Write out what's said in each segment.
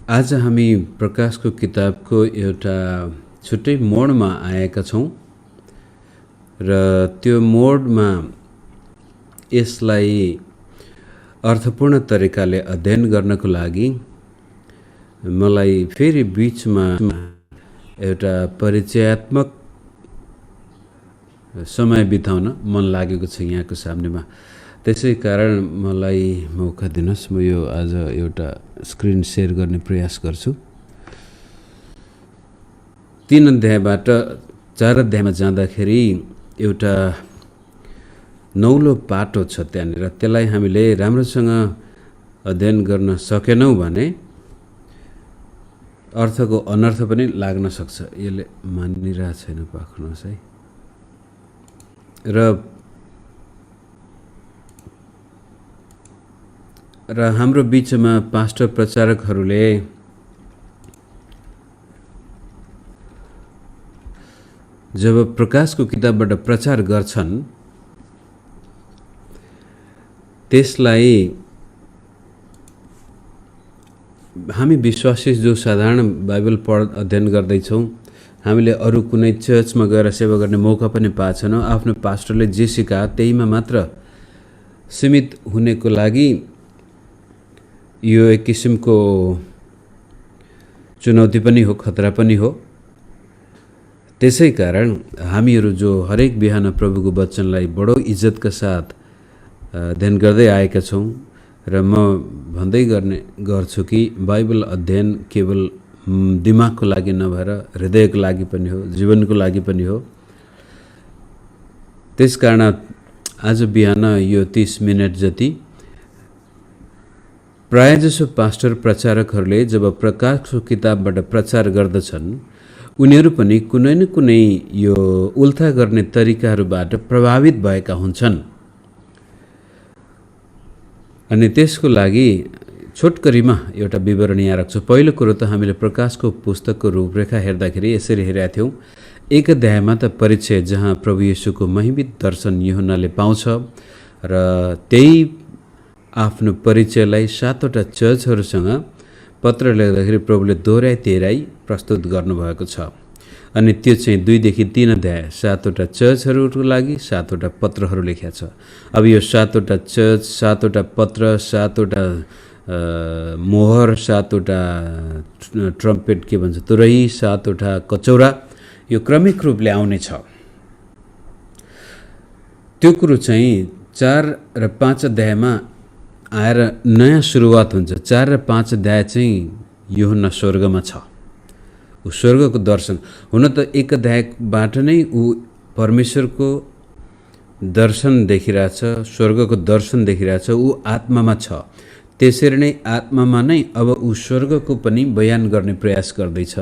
आज हामी प्रकाशको किताबको एउटा छुट्टै मोडमा आएका छौँ र त्यो मोडमा यसलाई अर्थपूर्ण तरिकाले अध्ययन गर्नको लागि मलाई फेरि बीचमा एउटा परिचयात्मक समय बिताउन मन लागेको छ यहाँको सामनेमा। त्यसै कारण मलाई मौका दिनुहोस्, म यो आज एउटा स्क्रिन सेयर गर्ने प्रयास गर्छु। 3 अध्यायबाट 4 अध्यायमा जाँदाखेरि एउटा नौलो पाटो छ त्यहाँनिर। त्यसलाई हामीले राम्रोसँग अध्ययन गर्न सकेनौँ भने अर्थको अनर्थ पनि लाग्न सक्छ। यसले मानिरहेको छैन, पाख्नुहोस् है। र हाम्रो बीचमा पास्टर प्रचारकहरूले जब प्रकाशको किताबबाट प्रचार गर्छन् त्यसलाई हामी विश्वासी जो साधारण बाइबल अध्ययन गर्दैछौँ, हामीले अरू कुनै चर्चमा गएर सेवा गर्ने मौका पनि पाएछौँ। आफ्नो पास्टरले जे सिकायो त्यहीमा मात्र सीमित हुनेको लागि यो एक किसिमको चुनौती पनि हो, खतरा पनि हो। त्यसै कारण हामीहरू जो हरेक बिहान प्रभुको वचनलाई बडो इज्जतका साथ अध्ययन गर्दै आएका छौँ र म भन्दै गर्छु कि बाइबल अध्ययन केवल दिमागको लागि नभएर हृदयको लागि पनि हो, जीवनको लागि पनि हो। त्यसकारण आज बिहान यो 30 मिनट जति प्रायःजसो पास्टर प्रचारकहरूले जब प्रकाशको किताबबाट प्रचार गर्दछन् उनीहरू पनि कुनै न कुनै यो उल्था गर्ने तरिकाहरूबाट प्रभावित भएका हुन्छन्। अनि त्यसको लागि छोटकरीमा एउटा विवरण यहाँ राख्छु। पहिलो कुरो त हामीले प्रकाशको पुस्तकको रूपरेखा हेर्दाखेरि यसरी हेरेका थियौँ। 1 अध्यायमा त परिचय, जहाँ प्रभु येशूको महिमित दर्शन यूहन्नाले पाउँछ र त्यही आफ्नो परिचयलाई 7वटा चर्चहरूसँग पत्र लेख्दाखेरि प्रभुले दोहोऱ्याइ तेह्राइ प्रस्तुत गर्नुभएको छ। अनि त्यो चाहिँ 2 देखि 3 अध्याय 7वटा चर्चहरूको लागि 7वटा पत्रहरू लेखेका छ। अब यो 7वटा चर्च, 7वटा पत्र, 7वटा मोहर, 7वटा ट्रम्पेट के भन्छ तुरही, 7वटा कचौरा, यो क्रमिक रूपले आउने छ। त्यो कुरो चाहिँ 4 र 5 अध्यायमा आएर नयाँ सुरुवात हुन्छ। 4 र 5 अध्याय चाहिँ यूहन्ना स्वर्गमा छ। ऊ स्वर्गको दर्शन, हुन त 1 अध्यायबाट नै ऊ परमेश्वरको दर्शन देखिरहेछ, स्वर्गको दर्शन देखिरहेछ, ऊ आत्मामा छ। त्यसरी नै आत्मामा नै अब ऊ स्वर्गको पनि बयान गर्ने प्रयास गर्दैछ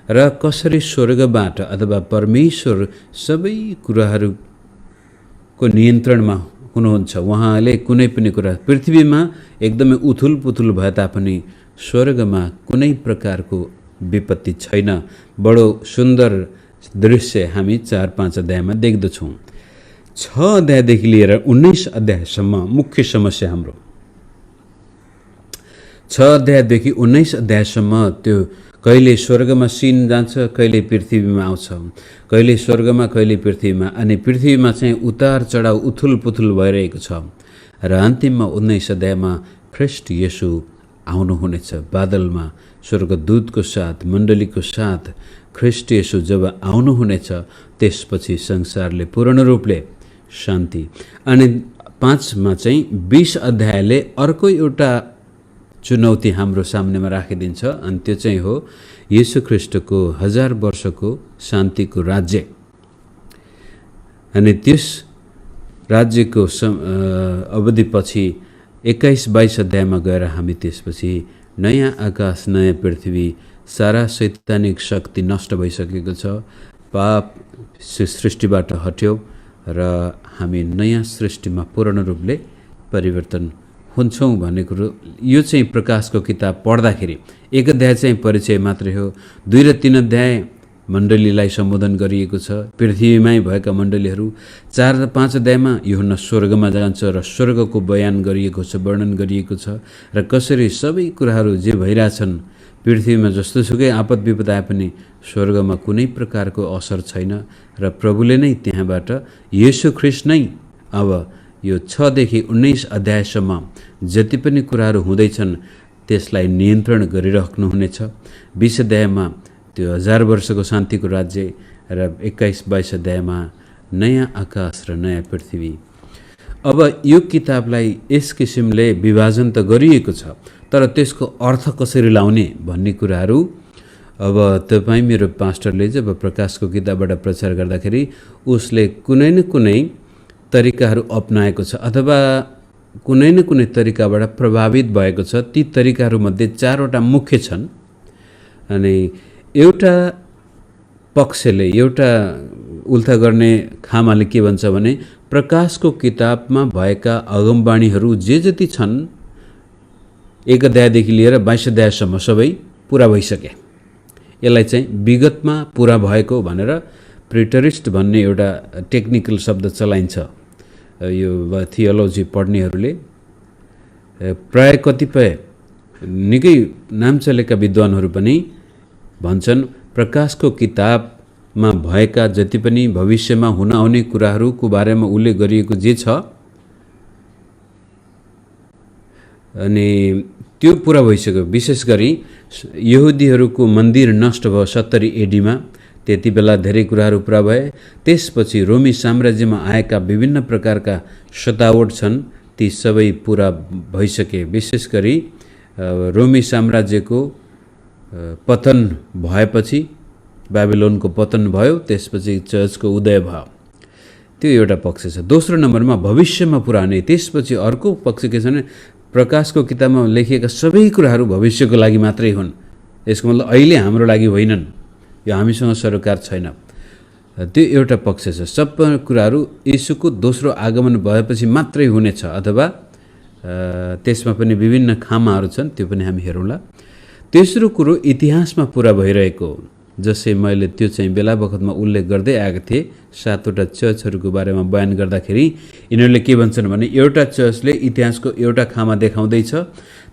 र कसरी स्वर्गबाट अथवा परमेश्वर सबै कुराहरूको नियन्त्रणमा हुनुहुन्छ। उहाँले कुनै पनि कुरा पृथ्वीमा एकदमै उथुल पुथुल भए तापनि स्वर्गमा कुनै प्रकारको विपत्ति छैन। बडो सुन्दर दृश्य हामी 4-5 अध्यायमा देख्दछौँ। 6 अध्यायदेखि लिएर 19 अध्यायसम्म मुख्य समस्या हाम्रो 6 अध्यायदेखि 19 अध्यायसम्म त्यो कहिले स्वर्गमा सिन जान्छ, कहिले पृथ्वीमा आउँछ, कहिले स्वर्गमा कहिले पृथ्वीमा, अनि पृथ्वीमा चाहिँ उतार चढाव उथुल पुथुल भइरहेको छ। र अन्तिममा 19 अध्यायमा ख्रीष्ट येशू आउनुहुनेछ बादलमा स्वर्गदूतको साथ, मण्डलीको साथ। ख्रीष्ट येशू जब आउनुहुनेछ त्यसपछि संसारले पूर्ण रूपले शान्ति। अनि 5मा चाहिँ 20 अध्यायले अर्को एउटा चुनौती हाम्रो सामनेमा राखिदिन्छ, अनि त्यो चाहिँ हो येशू ख्रीष्टको 1000 वर्षको शान्तिको राज्य। अनि त्यस राज्यको अवधिपछि 21-22 अध्यायमा गएर हामी त्यसपछि नयाँ आकाश, नयाँ पृथ्वी, सारा शैतानिक शक्ति नष्ट भइसकेको छ, पाप सृष्टिबाट हट्यो र हामी नयाँ सृष्टिमा पूर्ण रूपले परिवर्तन हुन्छौँ भन्ने कुरो यो चाहिँ प्रकाशको किताब पढ्दाखेरि 1 अध्याय चाहिँ परिचय मात्रै हो। 2 र 3 अध्याय मण्डलीलाई सम्बोधन गरिएको छ, पृथ्वीमै भएका मण्डलीहरू। 4 र 5 अध्यायमा यूहन्ना स्वर्गमा जान्छ र स्वर्गको बयान गरिएको छ, वर्णन गरिएको छ र कसरी सबै कुराहरू जे भइरहेछन् पृथ्वीमा जस्तोसुकै आपद विपद आए पनि स्वर्गमा कुनै प्रकारको असर छैन र प्रभुले नै त्यहाँबाट येशू ख्रीष्ट नै अब यो 6 देखि 19 अध्यायसम्म जति पनि कुराहरू हुँदैछन् त्यसलाई नियन्त्रण गरिराख्नुहुनेछ। 20 अध्यायमा त्यो 1000 वर्षको शान्तिको राज्य र 21-22 अध्यायमा नयाँ आकाश र नयाँ पृथ्वी। अब यो किताबलाई यस किसिमले विभाजन त गरिएको छ, तर त्यसको अर्थ कसरी लाउने भन्ने कुराहरू अब तपाईँ मेरो पास्टरले जब प्रकाशको किताबबाट प्रचार गर्दाखेरि उसले कुनै न कुनै तरिकाहरू अपनाएको छ अथवा कुनै न कुनै तरिकाबाट प्रभावित भएको छ। ती तरिकाहरूमध्ये 4वटा मुख्य छन्। अनि एउटा पक्षले, एउटा उल्था गर्ने खामाले के भन्छ भने प्रकाशको किताबमा भएका अगमबाणीहरू जे जति छन् 1 अध्यायदेखि लिएर 22 अध्यायसम्म सबै पुरा भइसके। यसलाई चाहिँ विगतमा पुरा भएको भनेर प्रिटरिस्ट भन्ने एउटा टेक्निकल शब्द चलाइन्छ। यो थियोलोजी पढ्नेहरूले प्राय कतिपय निकै नाम चलेका विद्वानहरू पनि भन्छन् प्रकाशको किताबमा भएका जति पनि भविष्यमा हुन आउने कुराहरूको बारेमा उल्लेख गरिएको जे छ अनि त्यो पुरा भइसक्यो। विशेष गरी यहुदीहरूको मन्दिर नष्ट भयो 70 एडीमा, त्यति बेला धेरै कुराहरू पुरा भए। त्यसपछि रोमी साम्राज्यमा आएका विभिन्न प्रकारका सतावट छन्, ती सबै पुरा भइसके। विशेष गरी रोमी साम्राज्यको पतन भएपछि, बेबिलोनको पतन भयो, त्यसपछि चर्चको उदय भयो। त्यो एउटा पक्ष छ। दोस्रो नम्बरमा भविष्यमा पुरा हुने। त्यसपछि अर्को पक्ष के छ भने प्रकाशको किताबमा लेखिएका सबै कुराहरू भविष्यको लागि मात्रै हुन्। यसको मतलब अहिले हाम्रो लागि होइनन्, यो हामीसँग सरोकार छैन। त्यो एउटा पक्ष छ। सबै कुराहरू येशूको दोस्रो आगमन भएपछि मात्रै हुनेछ अथवा त्यसमा पनि विभिन्न खामाहरू छन्, त्यो पनि हामी हेरौँला। तेस्रो कुरो इतिहासमा पुरा भइरहेको, जसै मैले त्यो चाहिँ बेला बखतमा उल्लेख गर्दै आएको थिएँ। 7वटा चर्चहरूको बारेमा बयान गर्दाखेरि यिनीहरूले के भन्छन् भने एउटा चर्चले इतिहासको एउटा खामा देखाउँदैछ,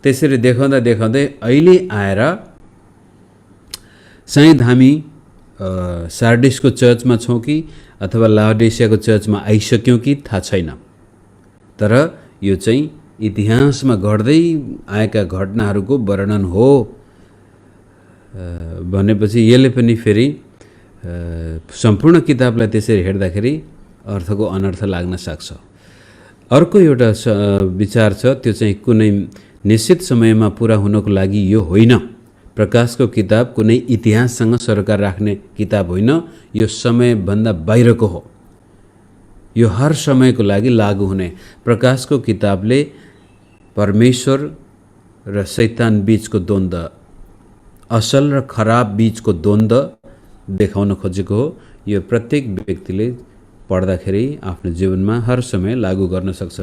त्यसरी देखाउँदा देखाउँदै अहिले आएर सायद हामी सार्डिसको चर्चमा छौँ कि अथवा लाओडेसियाको चर्चमा आइसक्यौँ कि थाहा छैन। तर यो चाहिँ इतिहासमा घट्दै आएका घटनाहरूको वर्णन हो भनेपछि यसले पनि फेरि सम्पूर्ण किताबलाई त्यसरी हेर्दाखेरि अर्थको अनर्थ लाग्न सक्छ। अर्को एउटा विचार छ, त्यो चाहिँ कुनै निश्चित समयमा पुरा हुनको लागि यो होइन। प्रकाशको किताब कुनै इतिहाससँग सरकार राख्ने किताब होइन, यो समयभन्दा बाहिरको हो। यो हर समयको लागि लागू हुने। प्रकाशको किताबले परमेश्वर र शैतान बीचको द्वन्द्व, असल र खराब बीचको द्वन्द्व देखाउन खोजेको हो। यो प्रत्येक व्यक्तिले पढ्दाखेरि आफ्नो जीवनमा हर समय लागू गर्न सक्छ।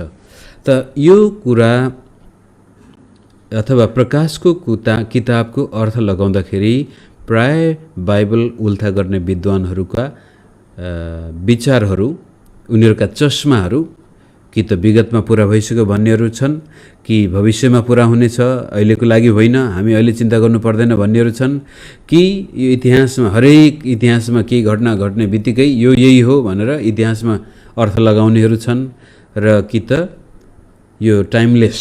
त यो कुरा अथवा प्रकाशको किताबको अर्थ लगाउँदाखेरि प्राय बाइबल उल्था गर्ने विद्वानहरूका विचारहरू, उनीहरूका चस्माहरू कि त विगतमा पुरा भइसक्यो भन्नेहरू छन्, कि भविष्यमा पुरा हुनेछ, अहिलेको लागि होइन, हामी अहिले चिन्ता गर्नु पर्दैन भन्नेहरू छन्, कि यो इतिहासमा हरेक इतिहासमा केही घटना घट्ने बित्तिकै यो यही हो भनेर इतिहासमा अर्थ लगाउनेहरू छन्, र कि त यो टाइमलेस,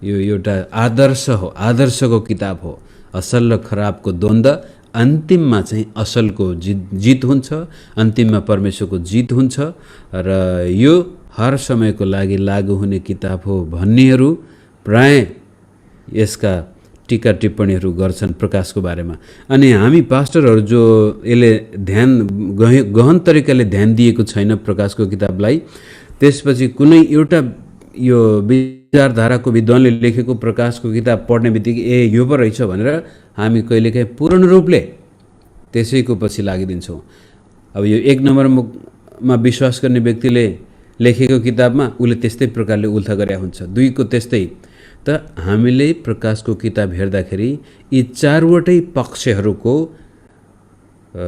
यो एउटा आदर्श हो, आदर्शको किताब हो। असल र खराबको द्वन्द्व, अन्तिममा चाहिँ असलको जित हुन्छ, अन्तिममा परमेश्वरको जित हुन्छ, र यो हर समयको लागि लागू हुने किताब हो भन्नेहरू प्राय यसका टीका टिप्पणीहरू गर्छन् प्रकाशको बारेमा। अनि हामी पास्टरहरू जो यसले गहन तरिकाले ध्यान दिएको छैन प्रकाशको किताबलाई, त्यसपछि कुनै एउटा यो विचारधाराको विद्वानले लेखेको प्रकाशको किताब पढ्ने बित्तिकै ए यो पो रहेछ भनेर हामी कहिलेकाहीँ पूर्ण रूपले त्यसैको पछि लागिदिन्छौँ। अब यो 1 नम्बरमा विश्वास गर्ने व्यक्तिले लेखेको किताबमा उसले त्यस्तै प्रकारले उल्था गरे हुन्छ, 2 को त्यस्तै। त हामीले प्रकाशको किताब हेर्दाखेरि यी 4वटै पक्षहरूको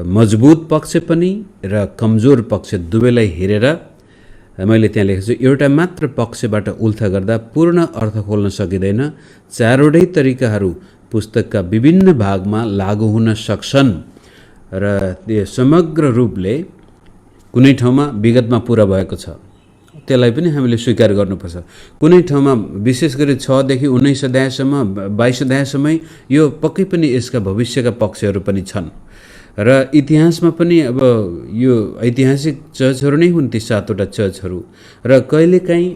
मजबुत पक्ष पनि र कमजोर पक्ष दुवैलाई हेरेर मैले त्यहाँ लेखेको छु। एउटा मात्र पक्षबाट उल्था गर्दा पूर्ण अर्थ खोल्न सकिँदैन। 4वटै तरिकाहरू पुस्तकका विभिन्न भागमा लागू हुन सक्छन् र त्यो समग्र रूपले कुनै ठाउँमा विगतमा पुरा भएको छ, त्यसलाई पनि हामीले स्वीकार गर्नुपर्छ। कुनै ठाउँमा विशेष गरी 6 देखि 19 अध्यायसम्म 22 अध्यायसम्म यो पक्कै पनि यसका भविष्यका पक्षहरू पनि छन् र इतिहासमा पनि अब यो ऐतिहासिक चर्चहरू नै हुन् ती 7वटा चर्चहरू र कहिलेकाहीँ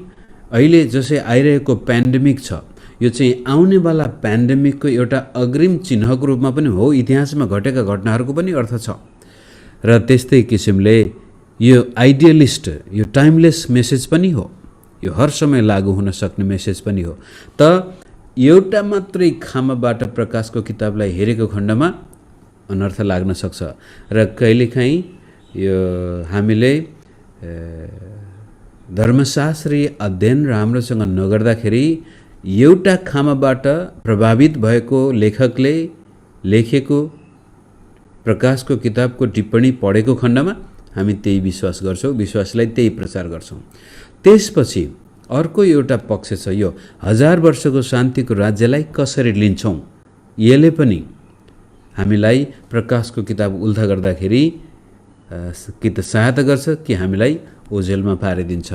अहिले जसै आइरहेको पेन्डेमिक छ यो चाहिँ आउनेवाला पेन्डेमिकको एउटा अग्रिम चिन्हको रूपमा पनि हो, इतिहासमा घटेका घटनाहरूको पनि अर्थ छ र त्यस्तै किसिमले यो आइडियलिस्ट यो टाइमलेस मेसेज पनि हो, यो हर समय लागू हुन सक्ने मेसेज पनि हो। त एउटा मात्रै खामाबाट प्रकाशको किताबलाई हेरेको खण्डमा अनर्थ लाग्न सक्छ र कहिलेकाहीँ यो हामीले धर्मशास्त्रीय अध्ययन राम्रोसँग नगर्दाखेरि एउटा खामाबाट प्रभावित भएको लेखकले लेखेको प्रकाशको किताबको टिप्पणी पढेको खण्डमा हामी त्यही विश्वास गर्छौँ, विश्वासलाई त्यही प्रचार गर्छौँ। त्यसपछि अर्को एउटा पक्ष छ, यो 1000 वर्षको शान्तिको राज्यलाई कसरी लिन्छौँ, यसले पनि हामीलाई प्रकाशको किताब उल्था गर्दाखेरि कि त सहायता गर्छ कि हामीलाई ओझेलमा पारिदिन्छ।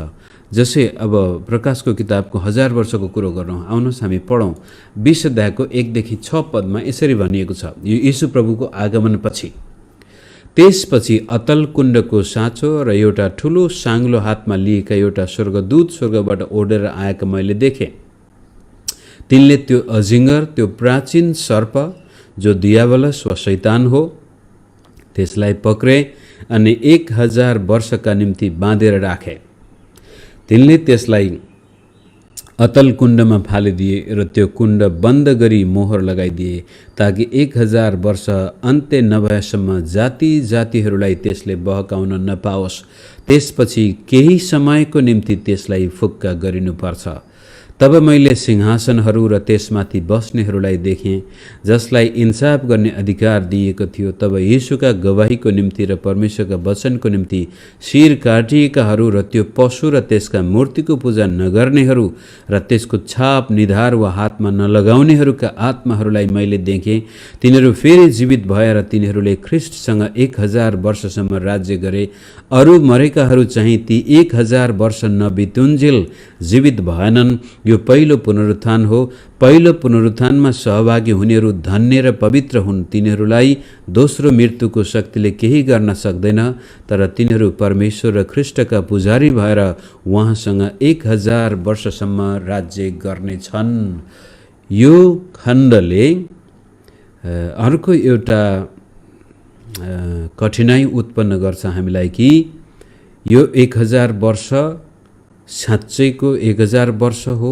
जसै अब प्रकाशको किताबको 1000 वर्षको कुरो गरौँ, आउनुहोस् हामी पढौँ। 20 अध्यायको 1 देखि 6 पदमा यसरी भनिएको छ, यो यीशु प्रभुको आगमनपछि, त्यसपछि अतल कुण्डको साँचो र एउटा ठुलो साङ्लो हातमा लिएका एउटा स्वर्गदूत स्वर्गबाट ओढेर आएका मैले देखेँ। तिनले त्यो अजिङ्गर, त्यो प्राचीन सर्प जो दियावलस वा शैतान हो, त्यसलाई पक्रे अनि 1000 वर्षका निम्ति बाँधेर राखे। तिनले त्यसलाई अतल कुण्डमा फालिदिए र त्यो कुण्ड बन्द गरी मोहर लगाइदिए ताकि 1000 वर्ष अन्त्य नभएसम्म जाति जातिहरूलाई त्यसले बहकाउन नपाओस्। त्यसपछि केही समयको निम्ति त्यसलाई फुक्का गरिनुपर्छ। तब मैले सिंहासनहरू र त्यसमाथि बस्नेहरूलाई देखेँ जसलाई इन्साफ गर्ने अधिकार दिएको थियो। तब यीशुका गवाहीको निम्ति र परमेश्वरका वचनको निम्ति शिर काटिएकाहरू र त्यो पशु र त्यसका मूर्तिको पूजा नगर्नेहरू र त्यसको छाप निधार वा हातमा नलगाउनेहरूका आत्माहरूलाई मैले देखेँ। तिनीहरू फेरि जीवित भएर तिनीहरूले ख्रिस्टसँग 1000 वर्षसम्म राज्य गरे। अरू मरेकाहरू चाहिँ ती 1000 वर्ष नबितुन्जेल जीवित भएनन्। यो पहिलो पुनरुत्थान हो। पहिलो पुनरुत्थानमा सहभागी हुनेहरू धन्य र पवित्र हुन्। तिनीहरूलाई दोस्रो मृत्युको शक्तिले केही गर्न सक्दैन, तर तिनीहरू परमेश्वर र ख्रिस्टका पुजारी भएर उहाँसँग 1000 वर्षसम्म राज्य गर्नेछन्। यो खण्डले अर्को एउटा कठिनाइ उत्पन्न गर्छ हामीलाई कि यो 1000 वर्ष साँच्चैको 1000 वर्ष हो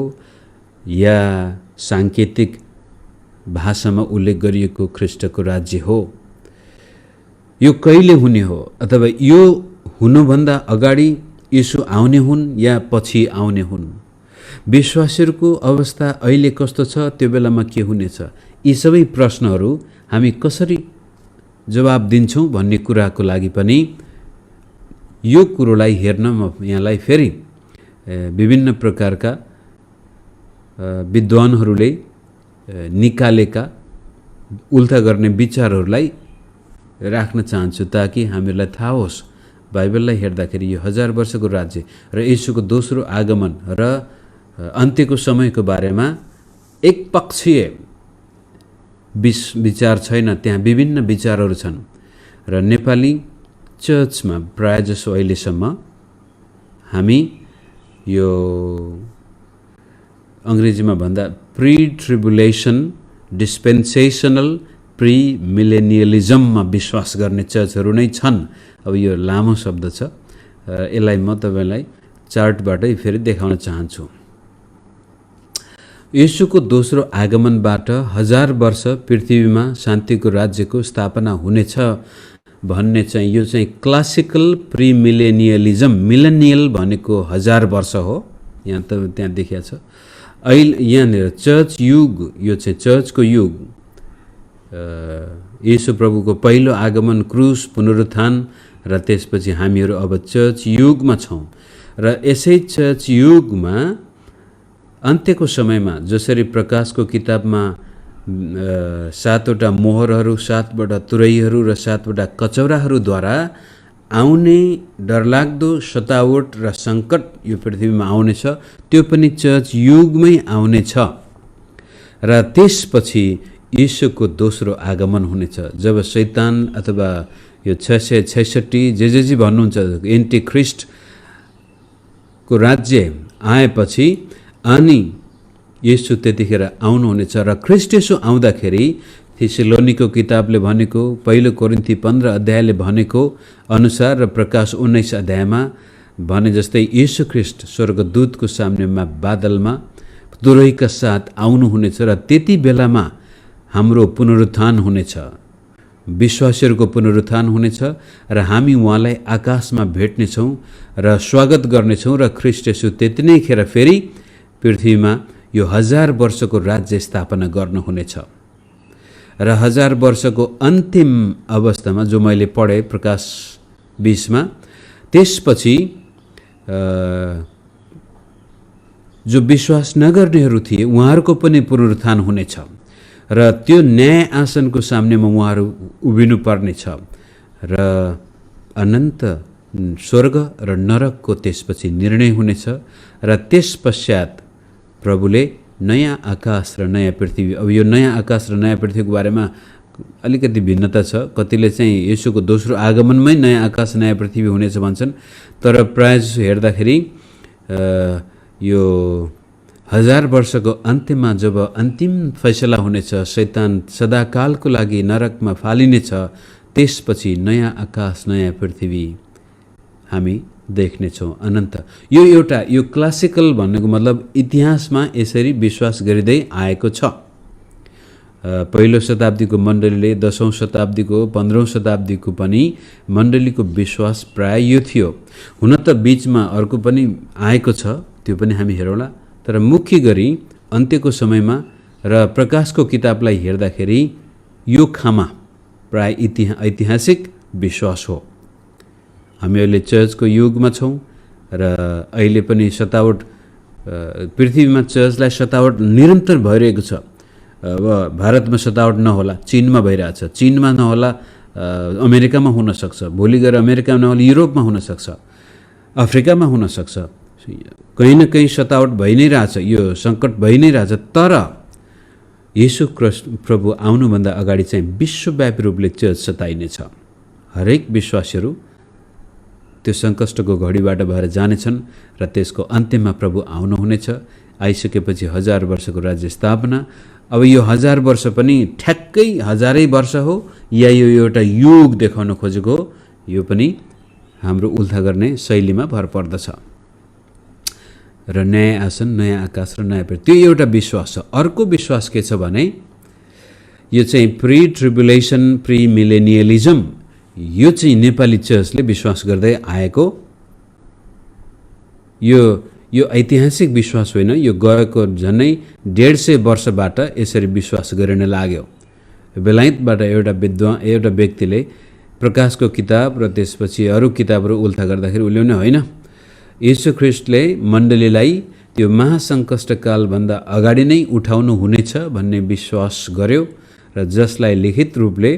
या साङ्केतिक भाषामा उल्लेख गरिएको ख्रिस्टको राज्य हो। यो कहिले हुने हो, अथवा यो हुनुभन्दा अगाडि यीशु आउने हुन् या पछि आउने हुन्। विश्वासीहरूको अवस्था अहिले कस्तो छ, त्यो बेलामा के हुनेछ, यी सबै प्रश्नहरू हामी कसरी जवाब दिन्छौँ भन्ने कुराको लागि पनि यो कुरोलाई हेर्न म यहाँलाई फेरि विभिन्न प्रकारका विद्वानहरूले निकालेका उल्था गर्ने विचारहरूलाई राख्न चाहन्छु ताकि हामीलाई थाहा होस् बाइबललाई हेर्दाखेरि यो 1000 वर्षको राज्य र यीशुको दोस्रो आगमन र अन्त्यको समयको बारेमा एकपक्षीय विचार छैन, त्यहाँ विभिन्न विचारहरू छन्। र नेपाली चर्चमा प्रायःजसो अहिलेसम्म हामी यो अङ्ग्रेजीमा भन्दा प्री ट्रिबुलेसन डिस्पेन्सेसनल प्री मिलेनियलिजममा विश्वास गर्ने चर्चहरू नै छन्। अब यो लामो शब्द छ, यसलाई म तपाईँलाई चार्टबाटै फेरि देखाउन चाहन्छु। यीशुको दोस्रो आगमनबाट 1000 वर्ष पृथ्वीमा शान्तिको राज्यको स्थापना हुनेछ भन्ने चाहिँ यो चाहिँ क्लासिकल प्री मिलेनियलिजम, मिलेनियल भनेको 1000 वर्ष हो, यहाँ त त्यहाँ देखिया छ। अहिले यहाँनिर चर्च युग, यो चाहिँ चर्चको युग, यीशु प्रभुको पहिलो आगमन, क्रुस, पुनरुत्थान र त्यसपछि हामीहरू अब चर्च युगमा छौँ। र यसै चर्च युगमा अन्त्यको समयमा जसरी प्रकाशको किताबमा 7वटा मोहरहरू, 7वटा तुरैहरू र 7वटा कचौराहरूद्वारा आउने डरलाग्दो सतावट र सङ्कट यो पृथ्वीमा आउनेछ, त्यो पनि चर्च युगमै आउनेछ। र त्यसपछि यीशुको दोस्रो आगमन हुनेछ, जब शैतान अथवा यो 666 जे भन्नुहुन्छ एन्टी ख्रिस्टको राज्य आएपछि अनि येशू त्यतिखेर आउनुहुनेछ। र ख्रिस्ट येशू आउँदाखेरि थेसलोनीको किताबले भनेको, पहिलो कोरिन्थी 15 अध्यायले भनेको अनुसार र प्रकाश 19 अध्यायमा भने जस्तै येशू ख्रिस्ट स्वर्गदूतको सामनेमा बादलमा तुरैका साथ आउनुहुनेछ र त्यति बेलामा हाम्रो पुनरुत्थान हुनेछ, विश्वासीहरूको पुनरुत्थान हुनेछ र हामी उहाँलाई आकाशमा भेट्नेछौँ र स्वागत गर्नेछौँ र ख्रिस्ट येशू त्यति नै खेर फेरि पृथ्वीमा यो 1000 वर्षको राज्य स्थापना गर्नुहुनेछ। र 1000 वर्षको अन्तिम अवस्थामा जो मैले पढेँ प्रकाश 20मा, त्यसपछि जो विश्वास नगर्नेहरू थिए उहाँहरूको पनि पुनरुत्थान हुनेछ र त्यो न्याय आसनको सामनेमा उहाँहरू उभिनु पर्नेछ र अनन्त स्वर्ग र नरकको त्यसपछि निर्णय हुनेछ। र त्यसपश्चात प्रभुले नयाँ आकाश र नयाँ पृथ्वी, अब यो नयाँ आकाश र नयाँ पृथ्वीको बारेमा अलिकति भिन्नता छ, कतिले चाहिँ येशूको दोस्रो आगमनमै नयाँ आकाश नयाँ पृथ्वी हुनेछ भन्छन्, तर प्रायः हेर्दाखेरि यो 1000 वर्षको अन्त्यमा जब अन्तिम फैसला हुनेछ, शैतान सदाकालको लागि नरकमा फालिनेछ, त्यसपछि नयाँ आकाश नयाँ पृथ्वी हामी देख्नेछौँ अनन्त। यो एउटा यो क्लासिकल भन्नुको मतलब इतिहासमा यसरी विश्वास गरिँदै आएको छ। पहिलो शताब्दीको मण्डलीले 10औं शताब्दीको 15औं शताब्दीको पनि मण्डलीको विश्वास प्राय यो थियो। हुन त बीचमा अर्को पनि आएको छ, त्यो पनि हामी हेरौँला, तर मुख्य गरी अन्त्यको समयमा र प्रकाशको किताबलाई हेर्दाखेरि यो खामा प्राय ऐतिहासिक विश्वास हो। हामी अहिले चर्चको युगमा छौँ र अहिले पनि सतावट पृथ्वीमा चर्चलाई सतावट निरन्तर भइरहेको छ। अब भारतमा सतावट नहोला, चीनमा भइरहेछ, चीनमा नहोला अमेरिकामा हुनसक्छ, भोलि गएर अमेरिकामा नहोला युरोपमा हुनसक्छ, अफ्रिकामा हुनसक्छ, कहीँ न कहीँ सतावट भइ नै रहेछ, यो सङ्कट भइ नै रहेछ। तर येशू प्रभु आउनुभन्दा अगाडि चाहिँ विश्वव्यापी रूपले चर्च सताइनेछ। हरेक विश्वासीहरू त्यो सङ्कष्टको घडीबाट भएर जानेछन् र त्यसको अन्त्यमा प्रभु आउनुहुनेछ। आइसकेपछि 1000 वर्षको राज्य स्थापना। अब यो 1000 वर्ष पनि ठ्याक्कै 1000 वर्ष हो या यो एउटा युग देखाउन खोजेको हो, यो पनि हाम्रो उल्था गर्ने शैलीमा भर पर्दछ। र नयाँ आसन नयाँ आकाश र नयाँ पृथ्वी, त्यो एउटा विश्वास छ। अर्को विश्वास के छ भने यो चाहिँ प्री ट्रिबुलेसन प्री मिलेनियलिजम, यो चाहिँ नेपाली चर्चले विश्वास गर्दै आएको यो ऐतिहासिक विश्वास होइन, यो गएको झन्नै 150 वर्षबाट यसरी विश्वास गरिन लाग्यो। बेलायतबाट एउटा व्यक्तिले प्रकाशको किताब र त्यसपछि अरू किताबहरू उल्था गर्दाखेरि उसले भने होइन, येशू ख्रिस्टले मण्डलीलाई त्यो महासङ्कष्टकालभन्दा अगाडि नै उठाउनु हुनेछ भन्ने विश्वास गर्यो र जसलाई लिखित रूपले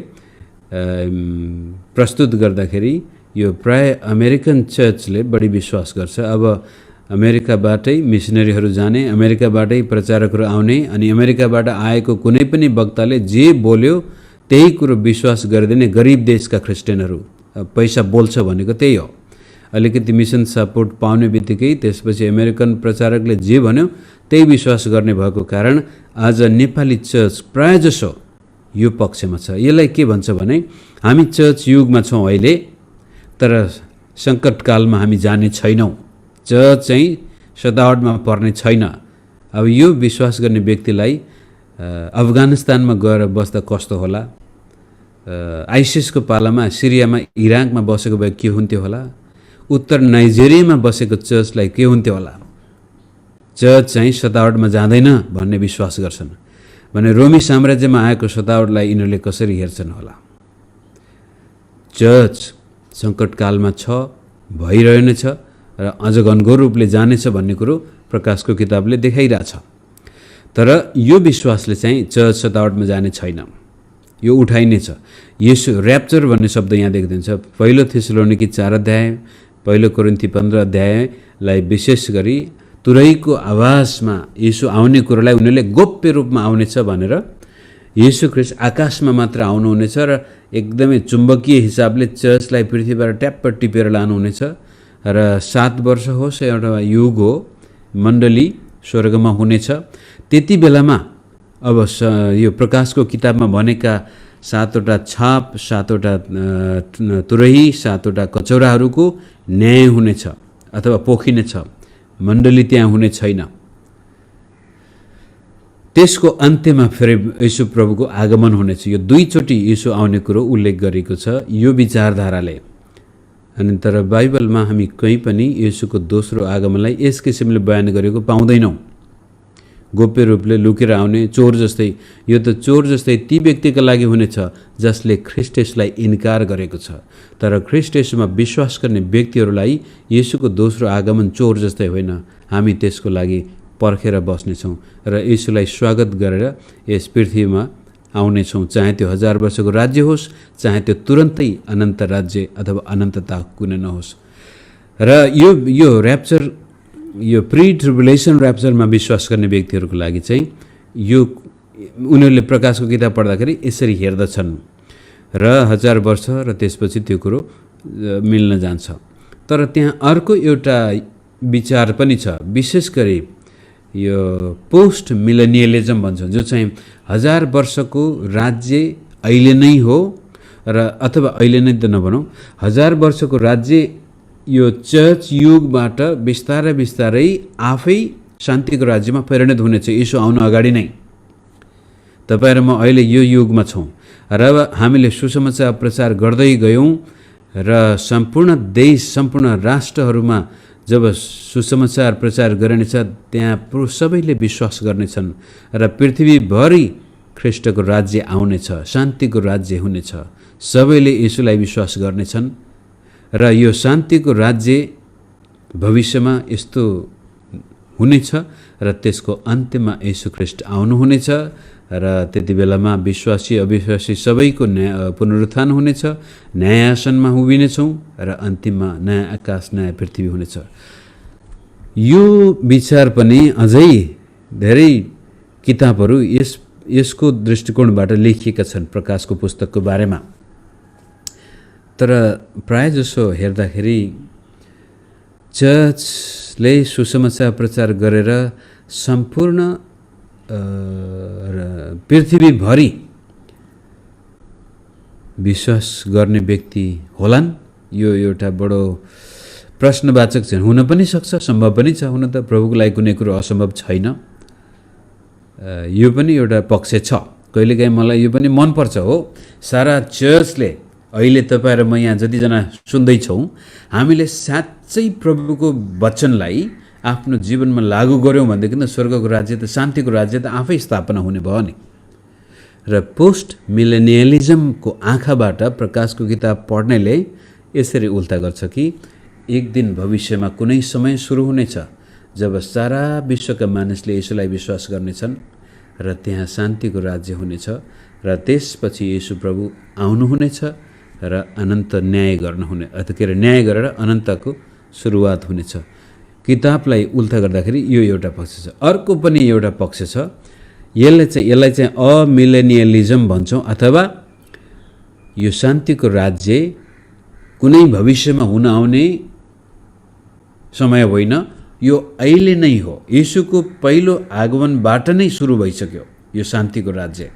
प्रस्तुत गर्दाखेरि यो प्राय अमेरिकन चर्चले बढी विश्वास गर्छ। अब अमेरिकाबाटै मिसनरीहरू जाने, अमेरिकाबाटै प्रचारकहरू आउने, अनि अमेरिकाबाट आएको कुनै पनि वक्ताले जे बोल्यो त्यही कुरो विश्वास गरिदिने गरिब देशका क्रिस्चियनहरू। पैसा बोल्छ भनेको त्यही हो। अलिकति मिसन सपोर्ट पाउने बित्तिकै त्यसपछि अमेरिकन प्रचारकले जे भन्यो त्यही विश्वास गर्ने भएको कारण आज नेपाली चर्च प्रायःजसो यो पक्षमा छ। यसलाई के भन्छ भने हामी चर्च युगमा छौँ अहिले, तर सङ्कटकालमा हामी जाने छैनौँ, चर्च चाहिँ सतावटमा पर्ने छैन। अब यो विश्वास गर्ने व्यक्तिलाई अफगानिस्तानमा गएर बस्दा कस्तो होला, आइसिसको पालामा सिरियामा इराकमा बसेको भए के हुन्थ्यो होला, उत्तर नाइजेरियामा बसेको चर्चलाई के हुन्थ्यो होला। चर्च चाहिँ सतावटमा जाँदैन भन्ने विश्वास गर्छन् भने रोमी साम्राज्यमा आएको सतावटलाई यिनीहरूले कसरी हेर्छन् होला। चर्च सङ्कटकालमा छ, भइरहेछ र अझ घनघोर रूपले जानेछ भन्ने कुरो प्रकाशको किताबले देखाइरहेछ। तर यो विश्वासले चाहिँ चर्च सतावटमा जाने छैन, यो उठाइनेछ। यसो ऱ्याप्चर भन्ने शब्द यहाँ देखिन्छ। पहिलो थेसलोनिकी 4 अध्याय, पहिलो कोरिन्थी 15 अध्यायलाई विशेष गरी तुरैको आवाजमा यसो आउने कुरोलाई उनीहरूले गोप्य रूपमा आउनेछ भनेर, येशू ख्रीष्ट आकाशमा मात्र आउनुहुनेछ र एकदमै चुम्बकीय हिसाबले चर्चलाई पृथ्वीबाट ट्याप्प टिपेर लानुहुनेछ र 7 वर्ष होस् एउटा युग हो, मण्डली स्वर्गमा हुनेछ। त्यति बेलामा अब यो प्रकाशको किताबमा भनेका 7वटा छाप, 7वटा तुरही, 7वटा कचौराहरूको न्याय हुनेछ अथवा पोखिनेछ। मण्डली त्यहाँ हुने छैन। त्यसको अन्त्यमा फेरि यीशु प्रभुको आगमन हुनेछ। यो 2 चोटि यीशु आउने कुरो उल्लेख गरेको छ यो विचारधाराले। अनि तर बाइबलमा हामी कहीँ पनि यीशुको दोस्रो आगमनलाई यस किसिमले बयान गरेको पाउँदैनौँ। गोप्य रूपले लुकेर आउने चोर जस्तै। यो त चोर जस्तै ती व्यक्तिका लागि हुनेछ जसले ख्रीष्ट येशूलाई इन्कार गरेको छ। तर ख्रीष्ट येशूमा विश्वास गर्ने व्यक्तिहरूलाई येशूको दोस्रो आगमन चोर जस्तै होइन, हामी त्यसको लागि पर्खेर बस्नेछौँ र येशूलाई स्वागत गरेर यस पृथ्वीमा आउनेछौँ। चाहे त्यो 1000 वर्षको राज्य होस्, चाहे त्यो तुरन्तै अनन्त राज्य अथवा अनन्तता कुनै नहोस्। र यो ऱ्याप्चर, यो प्री ट्रिबुलेसन ऱ्याप्चरमा विश्वास गर्ने व्यक्तिहरूको लागि चाहिँ यो उनीहरूले प्रकाशको किताब पढ्दाखेरि यसरी हेर्दछन् र 1000 वर्ष र त्यसपछि त्यो कुरो मिल्न जान्छ। तर त्यहाँ अर्को एउटा विचार पनि छ, विशेष गरी यो पोस्ट मिलेनियलिजम भन्छ, जो चाहिँ 1000 वर्षको राज्य अहिले नै हो र अथवा अहिले नै त नभनौँ, 1000 वर्षको राज्य यो चर्च युगबाट बिस्तारै बिस्तारै आफै शान्तिको राज्यमा परिणत हुनेछ यीशु आउनु अगाडि नै। तपाईँ र म अहिले यो युगमा छौँ र हामीले सुसमाचार प्रचार गर्दै गयौँ र सम्पूर्ण देश, सम्पूर्ण राष्ट्रहरूमा जब सुसमाचार प्रचार गरिनेछ त्यहाँ सबैले विश्वास गर्नेछन् र पृथ्वीभरि ख्रीष्टको राज्य आउनेछ, शान्तिको राज्य हुनेछ। सबैले येशूलाई विश्वास गर्नेछन् र यो शान्तिको राज्य भविष्यमा यस्तो हुनेछ र त्यसको अन्त्यमा येशू ख्रीष्ट आउनुहुनेछ र त्यति बेलामा विश्वासी अविश्वासी सबैको पुनरुत्थान हुनेछ, न्यायासनमा उभिनेछौँ र अन्तिममा नयाँ आकाश नयाँ पृथ्वी हुनेछ। यो विचार पनि अझै धेरै किताबहरू यसको दृष्टिकोणबाट लेखिएका छन् प्रकाशको पुस्तकको बारेमा। तर प्रायःजसो हेर्दाखेरि चर्चले सुसमाचार प्रचार गरेर सम्पूर्ण पृथ्वीभरि विश्वास गर्ने व्यक्ति होलान्, यो एउटा बडो प्रश्नवाचक छ। हुन पनि सक्छ, सम्भव पनि छ। हुन त प्रभुको लागि कुनै कुरो असम्भव छैन। यो पनि एउटा पक्ष छ। कहिलेकाहीँ मलाई यो पनि मनपर्छ हो, सारा चर्चले अहिले तपाईँ र म यहाँ जतिजना सुन्दैछौँ, हामीले साँच्चै प्रभुको वचनलाई आफ्नो जीवनमा लागू गऱ्यौँ भनेदेखि त स्वर्गको राज्य त, शान्तिको राज्य त आफै स्थापना हुने भयो नि। र पोस्ट मिलेनियलिजमको आँखाबाट प्रकाशको किताब पढ्नेले यसरी उल्टा गर्छ कि एक दिन भविष्यमा कुनै समय सुरु हुनेछ जब सारा विश्वका मानिसले यसलाई विश्वास गर्नेछन् र त्यहाँ शान्तिको राज्य हुनेछ र त्यसपछि येशू प्रभु आउनुहुनेछ र अनन्त न्याय गर्नुहुने, अथवा न्याय गरेर अनन्तको सुरुवात हुनेछ। किताबलाई उल्टा गर्दाखेरि यो एउटा पक्ष छ। अर्को पनि एउटा पक्ष छ, यसलाई चाहिँ अमिलेनियलिजम भन्छौँ, अथवा यो शान्तिको राज्य कुनै भविष्यमा हुन आउने समय होइन, यो अहिले नै हो। येशूको पहिलो आगमनबाट नै सुरु भइसक्यो यो शान्तिको राज्य।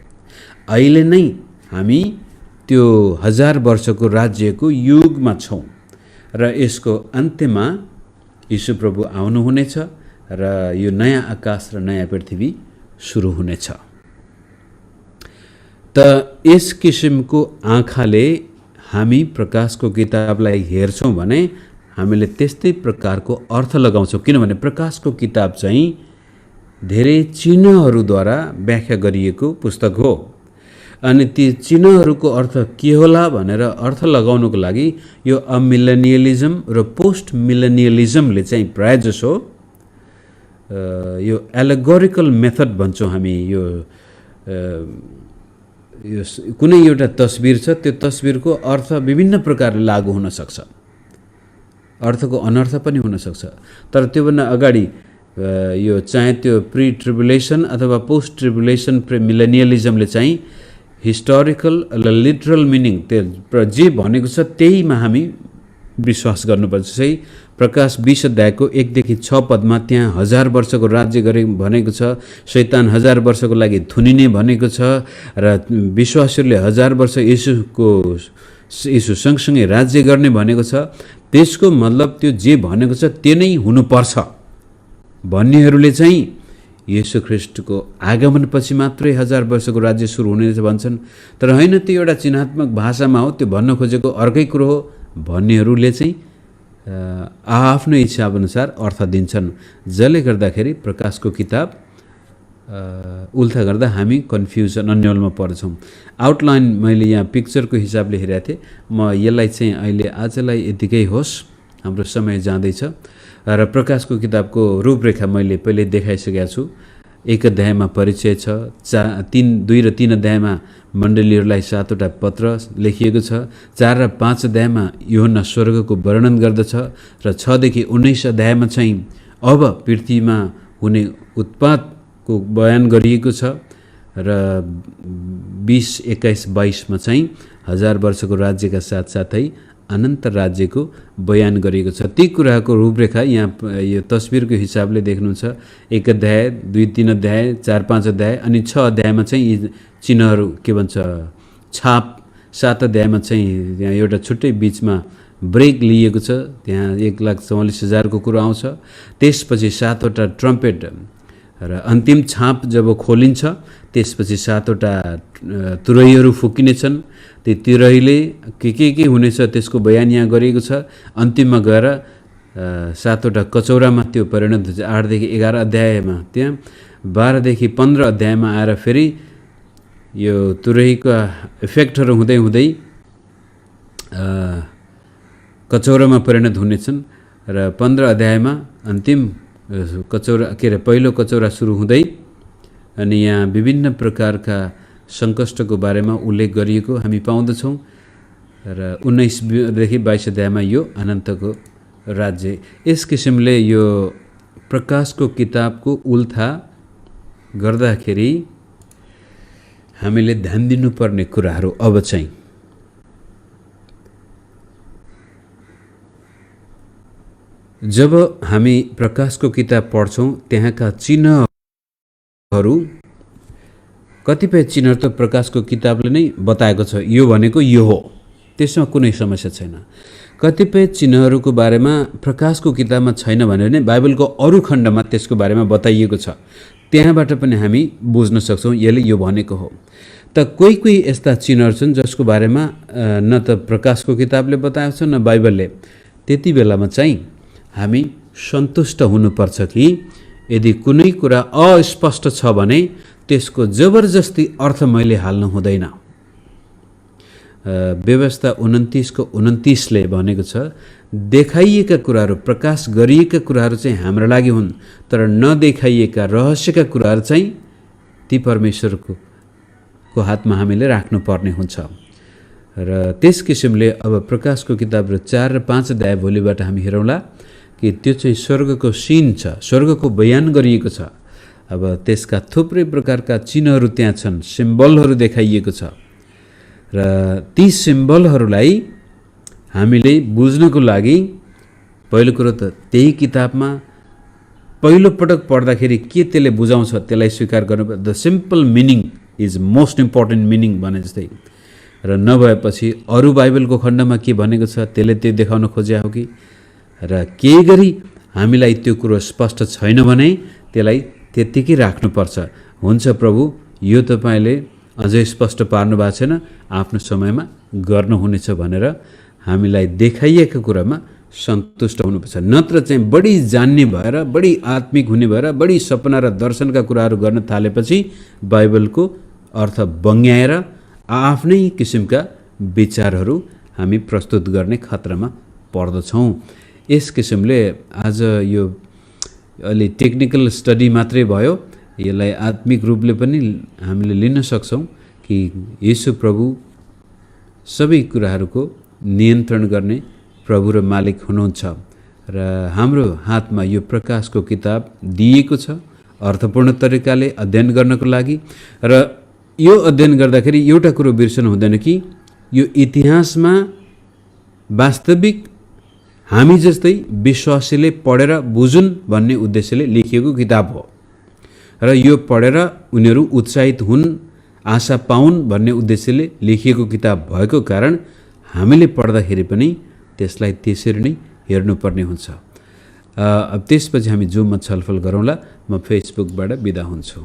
अहिले नै हामी त्यो 1000 वर्षको राज्यको युगमा छौँ र यसको अन्त्यमा यीशु प्रभु आउनुहुनेछ र यो नयाँ आकाश र नयाँ पृथ्वी सुरु हुनेछ। त यस किसिमको आँखाले हामी प्रकाशको किताबलाई हेर्छौँ भने हामीले त्यस्तै प्रकारको अर्थ लगाउँछौँ, किनभने प्रकाशको किताब चाहिँ धेरै चिन्हहरूद्वारा व्याख्या गरिएको पुस्तक हो। अनि ती चिन्हहरूको अर्थ के होला भनेर अर्थ लगाउनुको लागि यो अमिलेनियलिजम र पोस्ट मिलेनियलिजमले चाहिँ प्रायःजसो यो एलेगोरिकल मेथड भन्छौँ हामी। यो कुनै एउटा तस्बिर छ, त्यो तस्बिरको अर्थ विभिन्न प्रकारले लागू हुन सक्छ, अर्थको अनर्थ पनि हुनसक्छ। तर त्योभन्दा अगाडि यो चाहे त्यो प्री ट्रिबुलेसन अथवा पोस्ट ट्रिबुलेसन मिलेनियलिजमले चाहिँ हिस्टोरिकल र लिटरल मिनिङ त्यो जे भनेको छ त्यहीमा हामी विश्वास गर्नुपर्छ। चाहिँ प्रकाश 20 अध्यायको 1 देखि 6 पदमा त्यहाँ 1000 वर्षको राज्य गरे भनेको छ, शैतान 1000 वर्षको लागि थुनिने भनेको छ, र विश्वासीहरूले 1000 वर्ष यीशु सँगसँगै राज्य गर्ने भनेको छ। त्यसको मतलब त्यो जे भनेको छ त्यो नै हुनुपर्छ भन्नेहरूले चाहिँ येशू ख्रीष्टको आगमनपछि मात्रै 1000 वर्षको राज्य सुरु हुनेछ भन्छन्। तर होइन, त्यो एउटा चिन्हात्मक भाषामा हो, त्यो भन्न खोजेको अर्कै कुरो हो भन्नेहरूले चाहिँ आफ्नो इच्छा अनुसार अर्थ दिन्छन्। जसले गर्दाखेरि प्रकाशको किताब उल्था गर्दा हामी कन्फ्युजन अन्यलमा पर्छौँ। आउटलाइन मैले यहाँ पिक्चरको हिसाबले हेरेको थिएँ। म यसलाई चाहिँ अहिले आजलाई यतिकै होस्, हाम्रो समय जाँदैछ। र प्रकाशको किताबको रूपरेखा मैले पहिले देखाइसकेको छु। 1 अध्यायमा परिचय छ, 2 र 3 अध्यायमा मण्डलीहरूलाई 7वटा पत्र लेखिएको छ, 4 र 5 अध्यायमा यूहन्ना स्वर्गको वर्णन गर्दछ, र 6 देखि 19 अध्यायमा चाहिँ अब पृथ्वीमा हुने उत्पातको बयान गरिएको छ, र 20, 21, 22मा चाहिँ 1000 वर्षको राज्यका साथसाथै अनन्त राज्यको बयान गरिएको छ। ती कुराको रूपरेखा यहाँ यो तस्बिरको हिसाबले देख्नुहुन्छ। 1 अध्याय, 2, 3 अध्याय, 4, 5 अध्याय अनि 6 अध्यायमा चाहिँ यी चिन्हहरू के भन्छ छाप, 7 अध्यायमा चाहिँ यहाँ एउटा छुट्टै बिचमा ब्रेक लिएको छ, त्यहाँ 1,44,000को कुरो आउँछ। त्यसपछि 7वटा ट्रम्पेट र अन्तिम छाप जब खोलिन्छ त्यसपछि 7वटा तुरहीहरू फुकिनेछन्। ती तुरहीले के हुनेछ त्यसको बयान यहाँ गरिएको छ। अन्तिममा गएर 7वटा कचौरामा त्यो परिणत हुन्छ। 8 देखि 11 अध्यायमा, त्यहाँ 12 देखि 15 अध्यायमा आएर फेरि यो तुरहीका इफेक्टहरू हुँदै हुँदै कचौरामा परिणत हुनेछन्, र 15 अध्यायमा अन्तिम कचौरा पहिलो कचौरा सुरु हुँदै अनि यहाँ विभिन्न प्रकारका सङ्कष्टको बारेमा उल्लेख गरिएको हामी पाउँदछौँ। र 19 देखि 22 अध्यायमा यो अनन्तको राज्य। यस किसिमले यो प्रकाशको किताबको उल्था गर्दाखेरि हामीले ध्यान दिनुपर्ने कुराहरू अब चाहिँ जब हामी प्रकाशको किताब पढ्छौँ त्यहाँका चिन्हहरू, कतिपय चिन्हहरू त प्रकाशको किताबले नै बताएको छ यो भनेको यो हो, त्यसमा कुनै समस्या छैन। कतिपय चिन्हहरूको बारेमा प्रकाशको किताबमा छैन भने नै बाइबलको अरू खण्डमा त्यसको बारेमा बताइएको छ, त्यहाँबाट पनि हामी बुझ्न सक्छौँ यसले यो भनेको हो। त कोही कोही यस्ता चिन्हहरू छन् जसको बारेमा न त प्रकाशको किताबले बताएको छ न बाइबलले। त्यति बेलामा चाहिँ हामी सन्तुष्ट हुनुपर्छ कि यदि कुनै कुरा अस्पष्ट छ भने त्यसको जबरजस्ती अर्थ मैले हाल्नु हुँदैन। व्यवस्था 29:29ले भनेको छ, देखाइएका कुराहरू, प्रकाश गरिएका कुराहरू चाहिँ हाम्रो लागि हुन्, तर नदेखाइएका रहस्यका कुराहरू चाहिँ ती परमेश्वरको हातमा हामीले राख्नुपर्ने हुन्छ। र त्यस किसिमले अब प्रकाशको किताब र 4 र 5 अध्याय भोलिबाट हामी हेरौँला कि त्यो चाहिँ स्वर्गको सीन छ, स्वर्गको बयान गरिएको छ। अब त्यसका थुप्रै प्रकारका चिन्हहरू त्यहाँ छन्, सिम्बलहरू देखाइएको छ, र ती सिम्बलहरूलाई हामीले बुझ्नको लागि पहिलो कुरो त त्यही किताबमा पहिलो पटक पढ्दाखेरि के त्यसले बुझाउँछ त्यसलाई स्वीकार गर्नु। The simple meaning is most important meaning भने जस्तै। र नभएपछि अरू बाइबलको खण्डमा के भनेको छ त्यसले त्यो देखाउन खोज्या हो कि, र केही गरी हामीलाई त्यो कुरो स्पष्ट छैन भने त्यसलाई त्यत्तिकै राख्नुपर्छ। हुन्छ प्रभु, यो तपाईँले अझै स्पष्ट पार्नु भएको छैन, आफ्नो समयमा गर्नुहुनेछ भनेर हामीलाई देखाइएका कुरामा सन्तुष्ट हुनुपर्छ। नत्र चाहिँ बढी जान्ने भएर, बढी आत्मिक हुने भएर, बढी सपना र दर्शनका कुराहरू गर्न थालेपछि बाइबलको अर्थ बङ्ग्याएर आफ्नै किसिमका विचारहरू हामी प्रस्तुत गर्ने खतरामा पर्दछौँ। यस किसिमले आज यो अलि टेक्निकल स्टडी मात्रै भयो, यसलाई आत्मिक रूपले पनि हामीले लिन सक्छौँ कि येशू प्रभु सबै कुराहरूको नियन्त्रण गर्ने प्रभु र मालिक हुनुहुन्छ र हाम्रो हातमा यो प्रकाशको किताब दिएको छ अर्थपूर्ण तरिकाले अध्ययन गर्नको लागि। र यो अध्ययन गर्दाखेरि एउटा कुरो बिर्सनु हुँदैन कि यो इतिहासमा वास्तविक हामी जस्तै विश्वासीले पढेर बुझुन् भन्ने उद्देश्यले लेखिएको किताब हो र यो पढेर उनीहरू उत्साहित हुन्, आशा पाउन् भन्ने उद्देश्यले लेखिएको किताब भएको कारण हामीले पढ्दाखेरि पनि त्यसलाई त्यसरी नै हेर्नुपर्ने हुन्छ। अब त्यसपछि हामी जुममा छलफल गरौँला। म फेसबुकबाट बिदा हुन्छु।